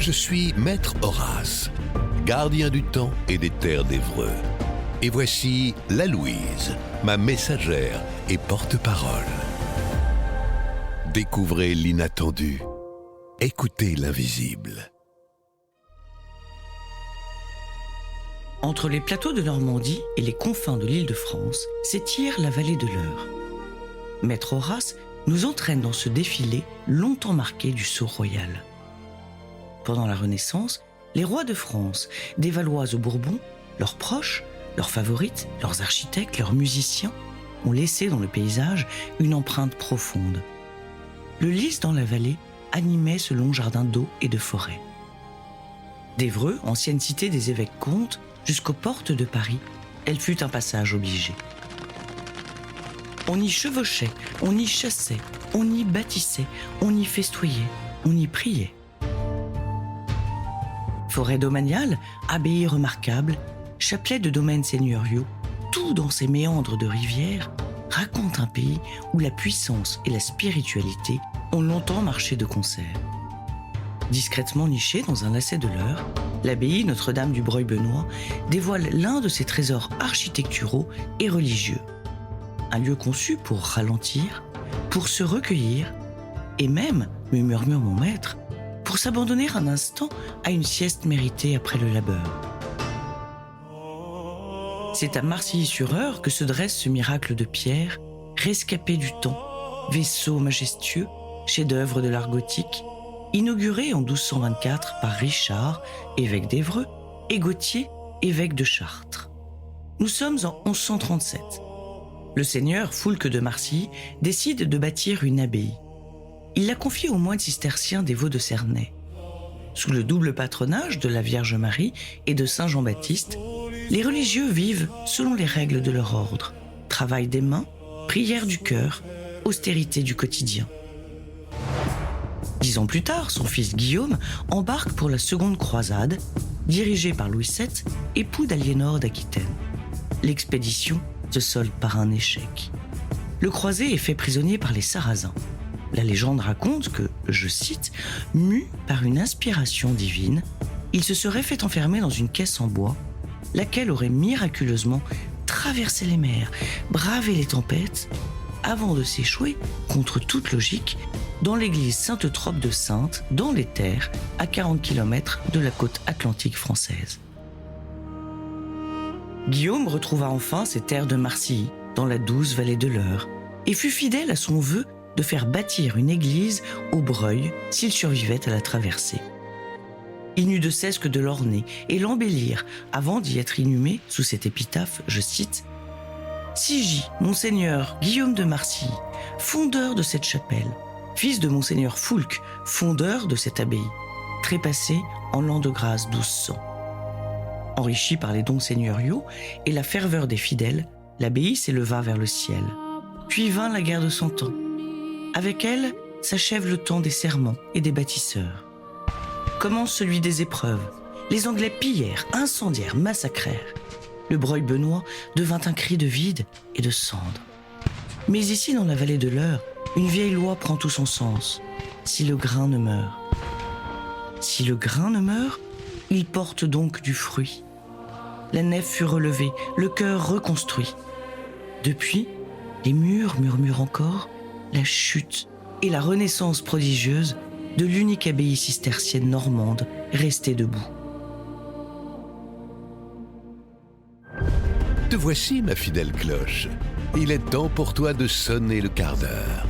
Je suis Maître Horace, gardien du temps et des terres d'Évreux. Et voici la Louise, ma messagère et porte-parole. Découvrez l'inattendu, écoutez l'invisible. Entre les plateaux de Normandie et les confins de l'Île-de-France s'étire la vallée de l'Eure. Maître Horace nous entraîne dans ce défilé longtemps marqué du sceau royal. Pendant la Renaissance, les rois de France, des Valois aux Bourbons, leurs proches, leurs favorites, leurs architectes, leurs musiciens, ont laissé dans le paysage une empreinte profonde. Le lys dans la vallée animait ce long jardin d'eau et de forêt. D'Évreux, ancienne cité des évêques comtes, jusqu'aux portes de Paris, elle fut un passage obligé. On y chevauchait, on y chassait, on y bâtissait, on y festoyait, on y priait. Forêt domaniale, abbaye remarquable, chapelet de domaines seigneuriaux, tout dans ces méandres de rivières, raconte un pays où la puissance et la spiritualité ont longtemps marché de concert. Discrètement nichée dans un lacet de l'Eure, l'abbaye Notre-Dame du Breuil-Benoît dévoile l'un de ses trésors architecturaux et religieux. Un lieu conçu pour ralentir, pour se recueillir, et même, me murmure mon maître, pour s'abandonner un instant à une sieste méritée après le labeur. C'est à Marcilly-sur-Eure que se dresse ce miracle de pierre, rescapé du temps, vaisseau majestueux, chef-d'œuvre de l'art gothique, inauguré en 1224 par Richard, évêque d'Évreux, et Gauthier, évêque de Chartres. Nous sommes en 1137. Le seigneur Foulques de Marcilly décide de bâtir une abbaye. Il la confie aux moines cisterciens des Vaux de Cernay. Sous le double patronage de la Vierge Marie et de Saint Jean-Baptiste, les religieux vivent selon les règles de leur ordre, travail des mains, prière du cœur, austérité du quotidien. 10 ans plus tard, son fils Guillaume embarque pour la seconde croisade, dirigée par Louis VII, époux d'Aliénor d'Aquitaine. L'expédition se solde par un échec. Le croisé est fait prisonnier par les Sarrasins. La légende raconte que, je cite, « mu par une inspiration divine, il se serait fait enfermer dans une caisse en bois, laquelle aurait miraculeusement traversé les mers, bravé les tempêtes, avant de s'échouer, contre toute logique, dans l'église Sainte-Trope de Saintes, dans les terres, à 40 km de la côte atlantique française. » Guillaume retrouva enfin ses terres de Marcilly, dans la douce vallée de l'Eure, et fut fidèle à son vœu de faire bâtir une église au Breuil s'il survivait à la traversée. Il n'eut de cesse que de l'orner et l'embellir avant d'y être inhumé sous cette épitaphe, je cite, « Sigy, Monseigneur Guillaume de Marcilly, fondeur de cette chapelle, fils de Monseigneur Foulques, fondeur de cette abbaye, trépassé en l'an de grâce 1200. » Enrichi par les dons seigneuriaux et la ferveur des fidèles, l'abbaye s'éleva vers le ciel. Puis vint la guerre de Cent Ans. Avec elle s'achève le temps des serments et des bâtisseurs. Commence celui des épreuves. Les Anglais pillèrent, incendièrent, massacrèrent. Le Breuil-Benoît devint un cri de vide et de cendre. Mais ici, dans la vallée de l'Eure, une vieille loi prend tout son sens. Si le grain ne meurt. Si le grain ne meurt, il porte donc du fruit. La nef fut relevée, le chœur reconstruit. Depuis, les murs murmurent encore la chute et la renaissance prodigieuse de l'unique abbaye cistercienne normande restée debout. Te voici, ma fidèle cloche. Il est temps pour toi de sonner le quart d'heure.